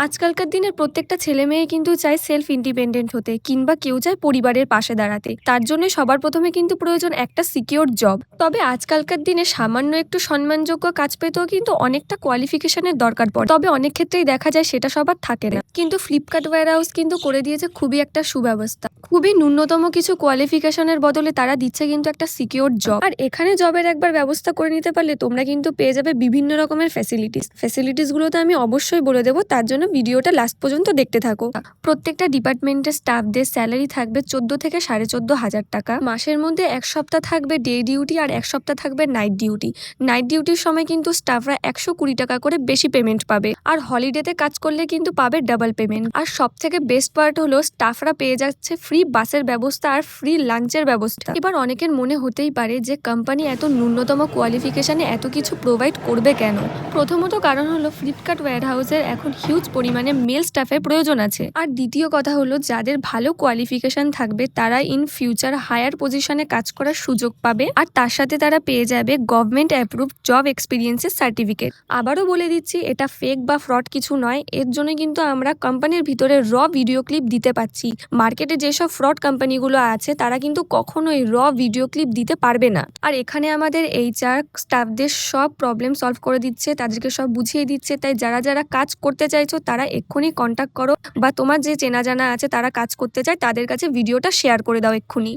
আজকালকার দিনের প্রত্যেকটা ছেলে মেয়ে কিন্তু চায় সেলফ ইন্ডিপেন্ডেন্ট হতে কিংবা কেউ চায় পরিবারের পাশে দাঁড়াতে। তার জন্য সবার প্রথমে কিন্তু প্রয়োজন একটা সিকিউর জব। তবে আজকালকার দিনে সামান্য একটু সম্মানযোগ্য কাজ পেতেও কিন্তু অনেকটা কোয়ালিফিকেশনের দরকার পড়ে। তবে অনেক ক্ষেত্রেই দেখা যায় সেটা সবার থাকে না। কিন্তু ফ্লিপকার্ট ওয়্যারহাউস কিন্তু করে দিয়েছে খুবই একটা সুব্যবস্থা। খুবই ন্যূনতম কিছু কোয়ালিফিকেশনের বদলে তারা দিচ্ছে কিন্তু একটা সিকিউর জব। আর এখানে জবের একবার ব্যবস্থা করে নিতে পারলে তোমরা কিন্তু পেয়ে যাবে বিভিন্ন রকমের ফ্যাসিলিটিস গুলোতে আমি অবশ্যই বলে দেবো, তার জন্য ভিডিওটা লাস্ট পর্যন্ত দেখতে থাকো। প্রত্যেকটা ডিপার্টমেন্টের স্টাফদের স্যালারি থাকবে 14 থেকে 14,500 টাকা। মাসের মধ্যে এক সপ্তাহ থাকবে ডে ডিউটি আর এক সপ্তাহ থাকবে নাইট ডিউটি। নাইট ডিউটির সময় কিন্তু স্টাফরা 120 টাকা করে বেশি পেমেন্ট পাবে, আর হলিডেতে কাজ করলে কিন্তু পাবে ডাবল পেমেন্ট। আর সব থেকে বেস্ট পার্ট হলো স্টাফরা পেয়ে যাচ্ছে ফ্রি বাসের ব্যবস্থা আর ফ্রি লাঞ্চের ব্যবস্থা। এবার অনেকের মনে হতেই পারে যে কোম্পানি এত ন্যূনতম কোয়ালিফিকেশনে এত কিছু প্রোভাইড করবে কেন। প্রথমত কারণ হলো ফ্লিপকার্ট ওয়্যারহাউসের এখন হিউজ পরিমাণে মেল স্টাফের প্রয়োজন আছে। আর দ্বিতীয় কথা হলো যাদের ভালো কোয়ালিফিকেশন থাকবে তারা ইন ফিউচার হায়ার পজিশনে কাজ করার সুযোগ পাবে, আর তার সাথে তারা পেয়ে যাবে গভর্নমেন্ট অ্যাপ্রুভ জব এক্সপিরিয়েন্সের সার্টিফিকেট। আবারও বলে দিচ্ছি, এটা ফেক বা ফ্রড কিছু নয়। এর জন্য কিন্তু আমরা কোম্পানির ভিতরে ভিডিও ক্লিপ দিতে পাচ্ছি। মার্কেটে যেসব ফ্রড কোম্পানিগুলো আছে তারা কিন্তু কখনোই ভিডিও ক্লিপ দিতে পারবে না। আর এখানে আমাদের এইচআর স্টাফদের সব প্রবলেম সলভ করে দিচ্ছে, তাদেরকে সব বুঝিয়ে দিচ্ছে। তাই যারা যারা কাজ করতে চাইছো তারা এক্ষুনি কন্ট্যাক্ট করো, বা তোমার যে চেনা জানা আছে তারা কাজ করতে চায় তাদের কাছে ভিডিওটা শেয়ার করে দাও এক্ষুনি।